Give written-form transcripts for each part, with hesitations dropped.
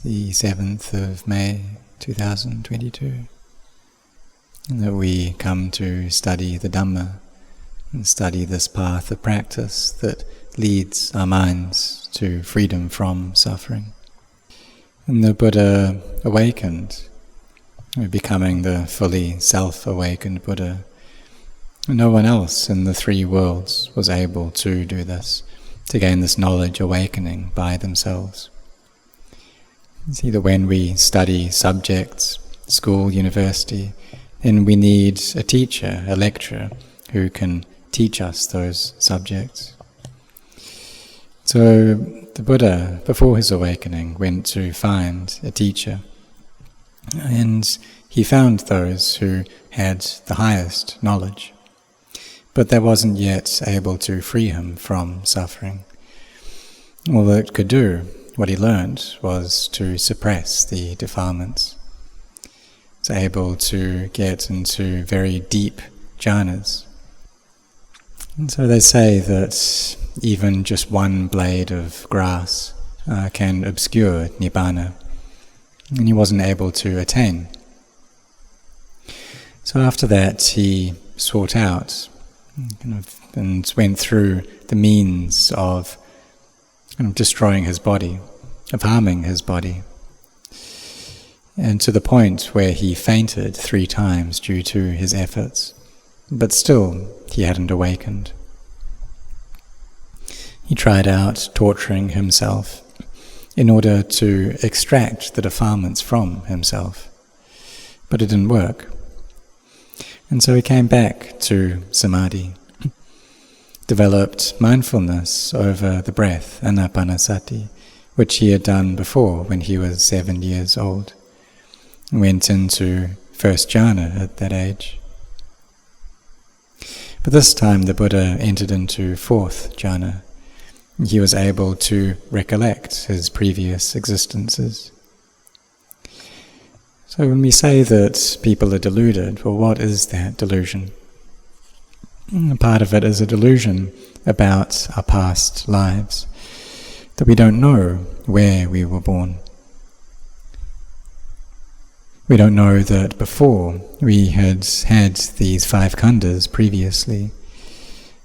the 7th of May 2022, and that we come to study the Dhamma and study this path of practice that leads our minds to freedom from suffering. And the Buddha awakened, becoming the fully self-awakened Buddha. No one else in the three worlds was able to do this, to gain this knowledge awakening by themselves. See that when we study subjects, school, university, then we need a teacher, a lecturer, who can teach us those subjects. So the Buddha, before his awakening, went to find a teacher, and he found those who had the highest knowledge, but that wasn't yet able to free him from suffering. All that it could do, what he learned, was to suppress the defilements. It's able to get into very deep jhanas. And so they say that even just one blade of grass can obscure Nibbana, and he wasn't able to attain. So after that he sought out and went through the means of destroying his body, of harming his body, and to the point where he fainted 3 times due to his efforts, but still he hadn't awakened. He tried out torturing himself in order to extract the defilements from himself, but it didn't work. And so he came back to samadhi, developed mindfulness over the breath, anapanasati, which he had done before when he was 7 years old. Went into first jhana at that age. But this time the Buddha entered into 4th jhana. He was able to recollect his previous existences. So when we say that people are deluded, well, what is that delusion? Part of it is a delusion about our past lives, that we don't know where we were born. We don't know that before we had these 5 khandhas previously.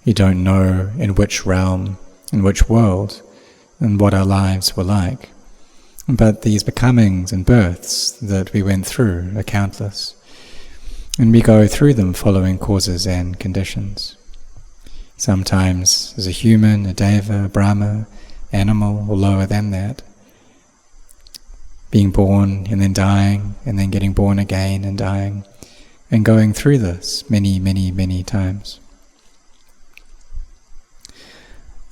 We don't know in which realm, in which world, and what our lives were like. But these becomings and births that we went through are countless, and we go through them following causes and conditions. Sometimes as a human, a deva, a brahma, animal, or lower than that. Being born and then dying, and then getting born again and dying, and going through this many, many, many times.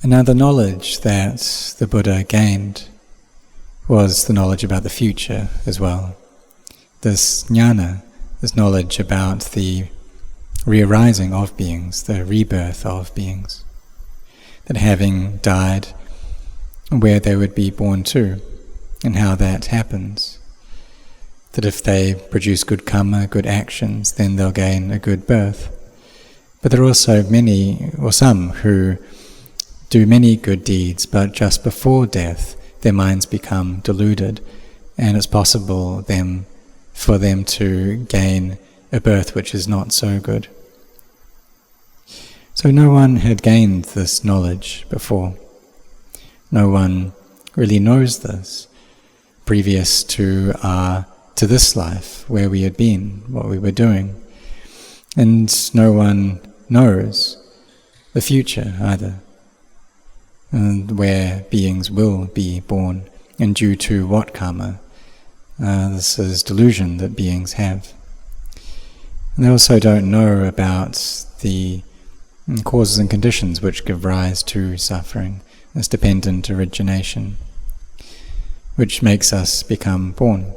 And now the knowledge that the Buddha gained was the knowledge about the future as well. This jnana, this knowledge about the re-arising of beings, the rebirth of beings, that having died, where they would be born to, and how that happens. That if they produce good karma, good actions, then they'll gain a good birth. But there are also many, or some, who do many good deeds, but just before death their minds become deluded, and it's possible for them to gain a birth which is not so good. So no one had gained this knowledge before. No one really knows this previous to this life, where we had been, what we were doing. And no one knows the future either, and where beings will be born, and due to what karma. This is delusion that beings have. And they also don't know about the causes and conditions which give rise to suffering, as dependent origination, which makes us become born.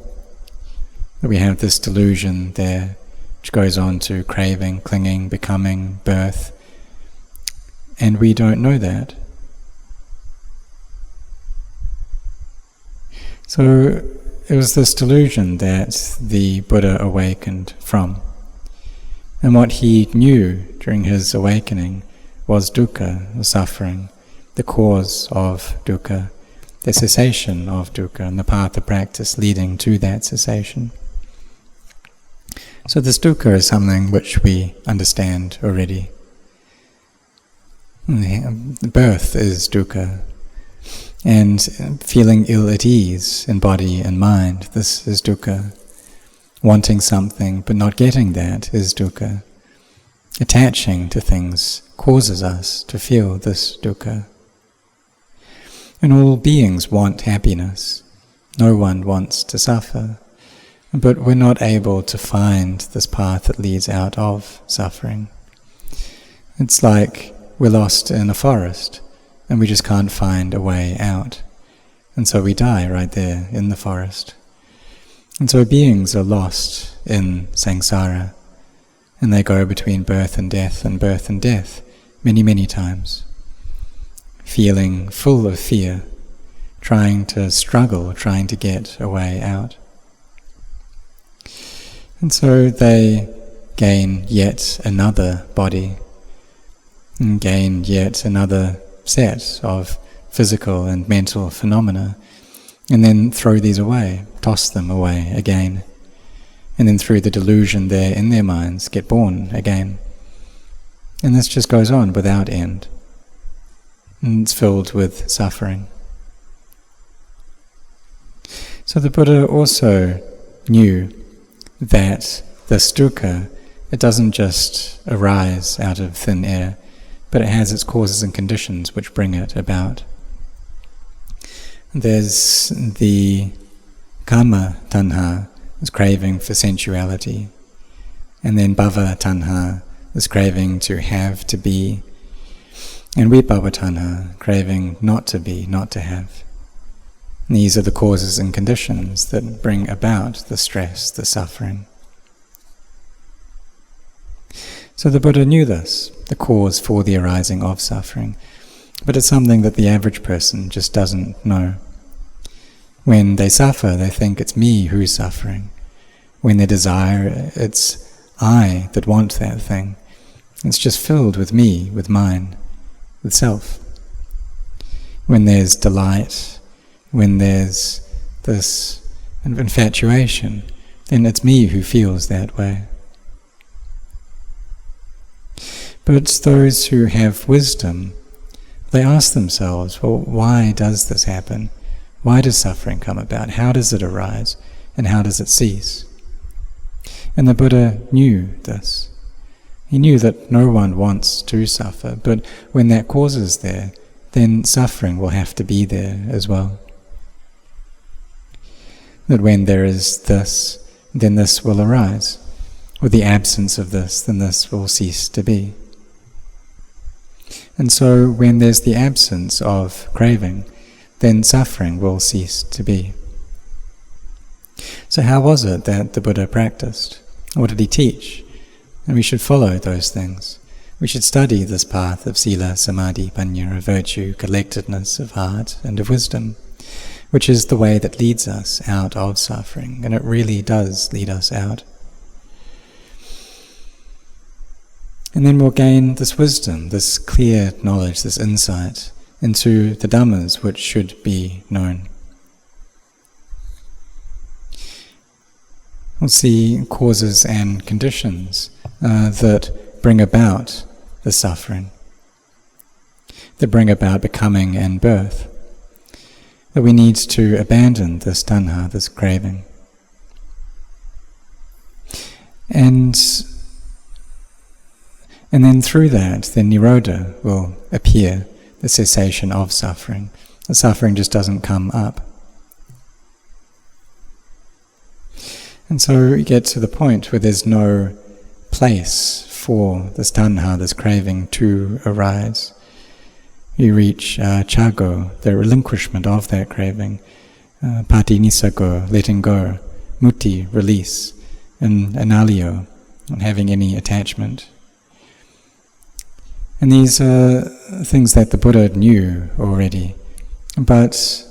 We have this delusion there, which goes on to craving, clinging, becoming, birth, and we don't know that. So it was this delusion that the Buddha awakened from. And what he knew during his awakening was dukkha, the suffering, the cause of dukkha, the cessation of dukkha and the path of practice leading to that cessation. So this dukkha is something which we understand already. Birth is dukkha, and feeling ill at ease in body and mind, this is dukkha. Wanting something but not getting that is dukkha. Attaching to things causes us to feel this dukkha. And all beings want happiness. No one wants to suffer. But we're not able to find this path that leads out of suffering. It's like we're lost in a forest and we just can't find a way out. And so we die right there in the forest. And so beings are lost in samsara, and they go between birth and death many, many times, feeling full of fear, trying to struggle, trying to get a way out. And so they gain yet another body, and gain yet another set of physical and mental phenomena, and then throw these away, toss them away again, and then through the delusion there in their minds get born again. And this just goes on without end, and it's filled with suffering. So the Buddha also knew that this dukkha, it doesn't just arise out of thin air, but it has its causes and conditions which bring it about. There's the kama tanha, this craving for sensuality, and then bhava tanha, this craving to have, to be, and vibhava tanha, craving not to be, not to have. And these are the causes and conditions that bring about the stress, the suffering. So the Buddha knew this, the cause for the arising of suffering, but it's something that the average person just doesn't know. When they suffer, they think it's me who's suffering. When they desire, it's I that want that thing. It's just filled with me, with mine, with self. When there's delight, when there's this infatuation, then it's me who feels that way. But those who have wisdom, they ask themselves, well, why does this happen? Why does suffering come about? How does it arise? And how does it cease? And the Buddha knew this. He knew that no one wants to suffer, but when that cause is there, then suffering will have to be there as well. That when there is this, then this will arise. With the absence of this, then this will cease to be. And so when there's the absence of craving, then suffering will cease to be. So how was it that the Buddha practiced? What did he teach? And we should follow those things. We should study this path of sila, samadhi, panya, of virtue, collectedness of heart, and of wisdom, which is the way that leads us out of suffering, and it really does lead us out. And then we'll gain this wisdom, this clear knowledge, this insight into the Dhammas which should be known. We'll see causes and conditions that bring about the suffering, that bring about becoming and birth, that we need to abandon this tanha, this craving. And then through that, the nirodha will appear, the cessation of suffering. The suffering just doesn't come up. And so we get to the point where there's no place for this tanha, this craving, to arise. You reach chago, the relinquishment of that craving, patinisago, letting go, muti, release, and analiyo, not having any attachment. And these are things that the Buddha knew already, but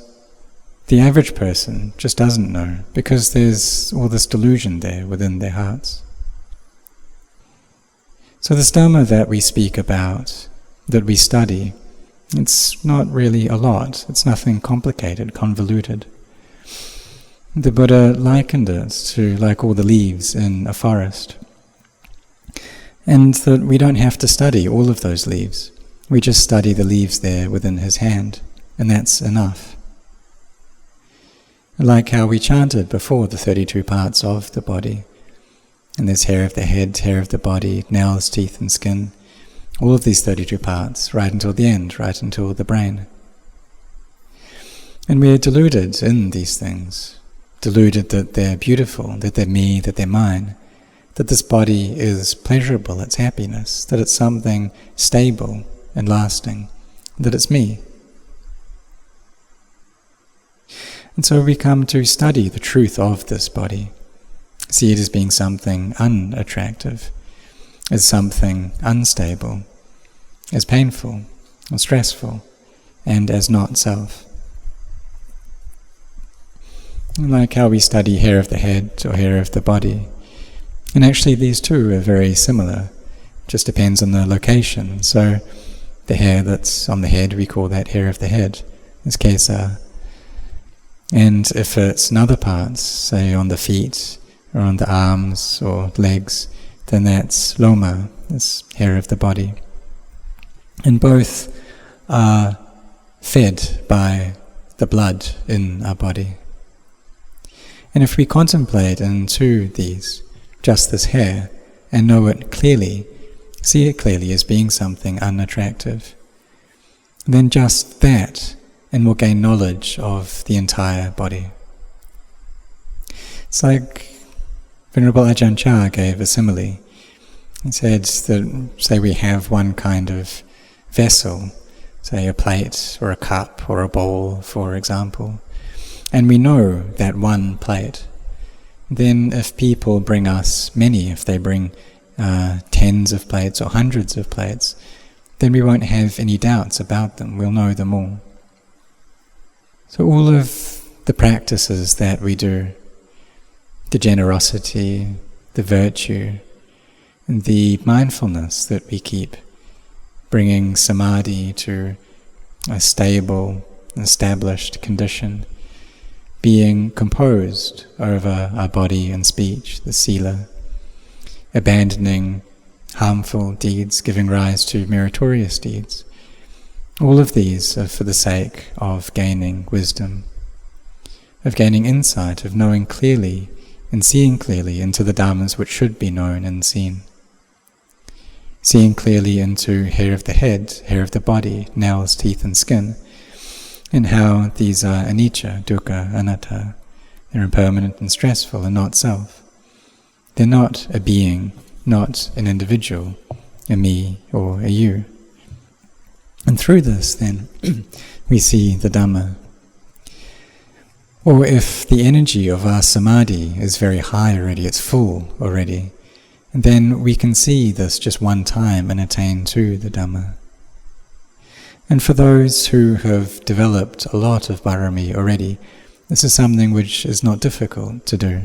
the average person just doesn't know, because there's all this delusion there within their hearts. So this Dhamma that we speak about, that we study, It's not really a lot. It's nothing complicated, convoluted. The Buddha likened it to like all the leaves in a forest. And that we don't have to study all of those leaves. We just study the leaves there within his hand, and that's enough. Like how we chanted before the 32 parts of the body. And there's hair of the head, hair of the body, nails, teeth and skin. All of these 32 parts, right until the end, right until the brain. And we are deluded in these things. Deluded that they're beautiful, that they're me, that they're mine. That this body is pleasurable, it's happiness. That it's something stable and lasting. That it's me. And so we come to study the truth of this body. See it as being something unattractive, as something unstable, as painful or stressful, and as not self. Like how we study hair of the head or hair of the body. And actually these two are very similar, just depends on the location. So the hair that's on the head, we call that hair of the head, as Kesa. And if it's in other parts, say on the feet, or on the arms or legs, then that's loma, that's hair of the body. And both are fed by the blood in our body. And if we contemplate into these, just this hair, and know it clearly, see it clearly as being something unattractive, then just that, and we'll gain knowledge of the entire body. It's like Venerable Ajahn Chah gave a simile. He said that, say we have one kind of vessel, say a plate or a cup or a bowl, for example, and we know that one plate, then if people bring us many, if they bring tens of plates or hundreds of plates, then we won't have any doubts about them, we'll know them all. So all of the practices that we do, the generosity, the virtue, and the mindfulness that we keep, bringing samadhi to a stable, established condition, being composed over our body and speech, the sila, abandoning harmful deeds, giving rise to meritorious deeds. All of these are for the sake of gaining wisdom, of gaining insight, of knowing clearly and seeing clearly into the dhammas which should be known and seen. Seeing clearly into hair of the head, hair of the body, nails, teeth and skin, and how these are anicca, dukkha, anatta. They're impermanent and stressful and not self. They're not a being, not an individual, a me or a you. And through this then we see the Dhamma. Or if the energy of our samadhi is very high already, it's full already, then we can see this just one time and attain to the Dhamma. And for those who have developed a lot of barami already, this is something which is not difficult to do.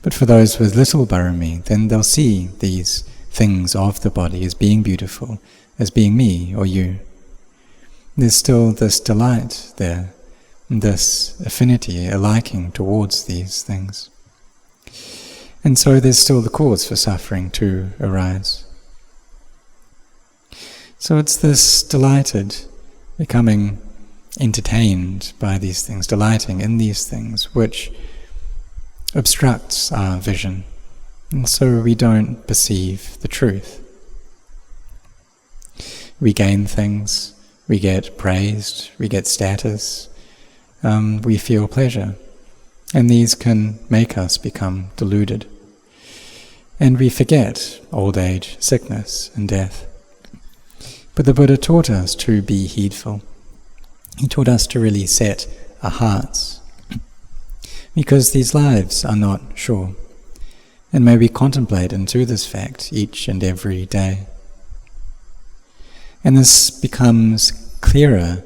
But for those with little barami, then they'll see these things of the body as being beautiful, as being me or you. There's still this delight there, this affinity, a liking towards these things. And so there's still the cause for suffering to arise. So it's this delighted, becoming entertained by these things, delighting in these things, which obstructs our vision, and so we don't perceive the truth. We gain things, we get praised, we get status, we feel pleasure, and these can make us become deluded. And we forget old age, sickness, and death. But the Buddha taught us to be heedful. He taught us to really set our hearts, because these lives are not sure, and may we contemplate into this fact each and every day. And this becomes clearer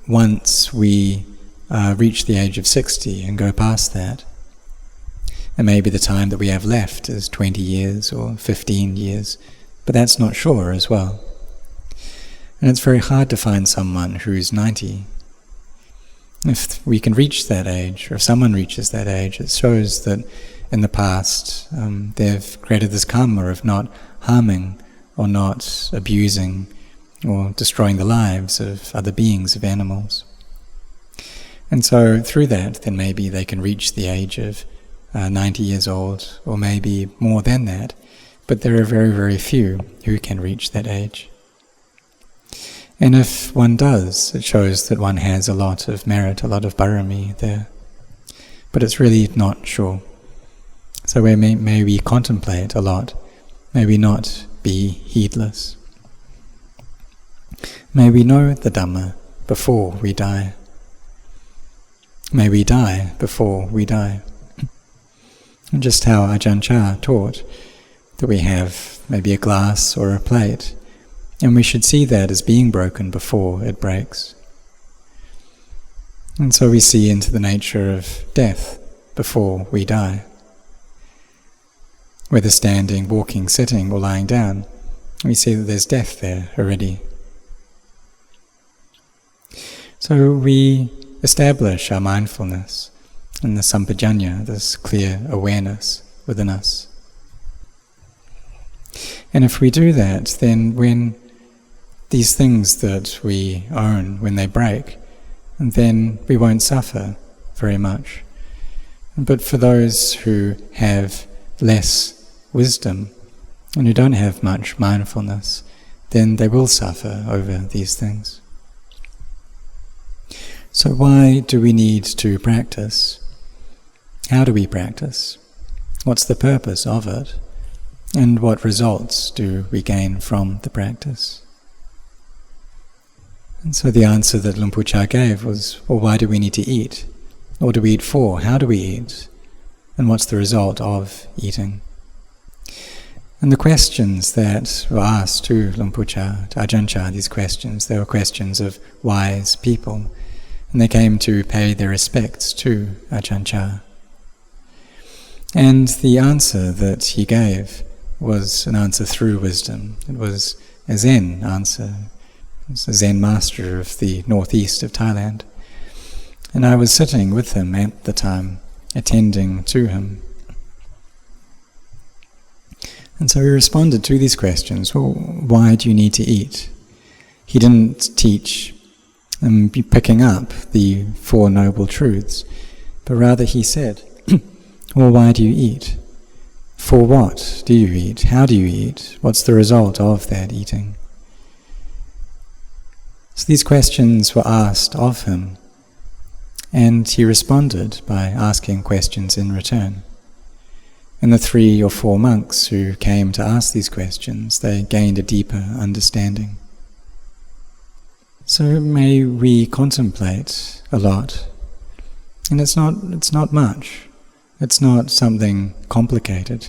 once we reach the age of 60 and go past that. And maybe the time that we have left is 20 years or 15 years, but that's not sure as well. And it's very hard to find someone who's 90. If we can reach that age, or if someone reaches that age, it shows that in the past they've created this karma of not harming or not abusing or destroying the lives of other beings, of animals. And so through that, then maybe they can reach the age of 90 years old, or maybe more than that, but there are very, very few who can reach that age. And if one does, it shows that one has a lot of merit, a lot of barami there. But it's really not sure. So may we contemplate a lot, may we not be heedless. May we know the Dhamma before we die. May we die before we die. And just how Ajahn Chah taught, that we have maybe a glass or a plate, and we should see that as being broken before it breaks. And so we see into the nature of death before we die. Whether standing, walking, sitting, or lying down, we see that there's death there already. So we establish our mindfulness and the sampajanya, this clear awareness within us. And if we do that, then when these things that we own, when they break, then we won't suffer very much. But for those who have less wisdom and who don't have much mindfulness, then they will suffer over these things. So why do we need to practice? How do we practice? What's the purpose of it? And what results do we gain from the practice? And so the answer that Luang Pu Cha gave was, well, why do we need to eat? What do we eat for? How do we eat? And what's the result of eating? And the questions that were asked to Luang Pu Cha, to Ajahn Chah, these questions, they were questions of wise people. And they came to pay their respects to Ajahn Chah. And the answer that he gave was an answer through wisdom. It was a Zen answer. He was a Zen master of the northeast of Thailand. And I was sitting with him at the time, attending to him. And so he responded to these questions. Well, why do you need to eat? He didn't teach picking up the Four Noble Truths, but rather he said, well, why do you eat? For what do you eat? How do you eat? What's the result of that eating? So these questions were asked of him, and he responded by asking questions in return. And the 3 or 4 monks who came to ask these questions, they gained a deeper understanding. So may we contemplate a lot, and it's not much. It's not something complicated.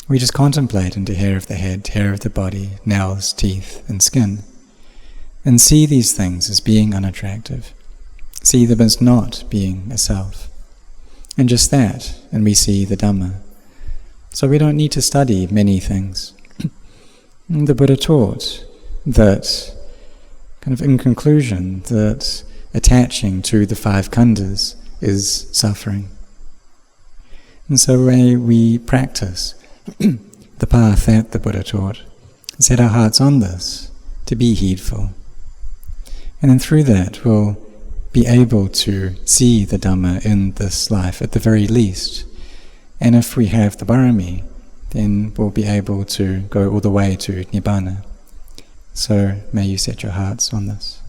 We just contemplate into hair of the head, hair of the body, nails, teeth, and skin, and see these things as being unattractive. See them as not being a self. And just that, and we see the Dhamma. So we don't need to study many things. The Buddha taught that, kind of in conclusion, that attaching to the 5 khandhas is suffering. And so may we practice the path that the Buddha taught, set our hearts on this, to be heedful. And then through that we'll be able to see the Dhamma in this life at the very least. And if we have the barami, then we'll be able to go all the way to Nibbana. So may you set your hearts on this.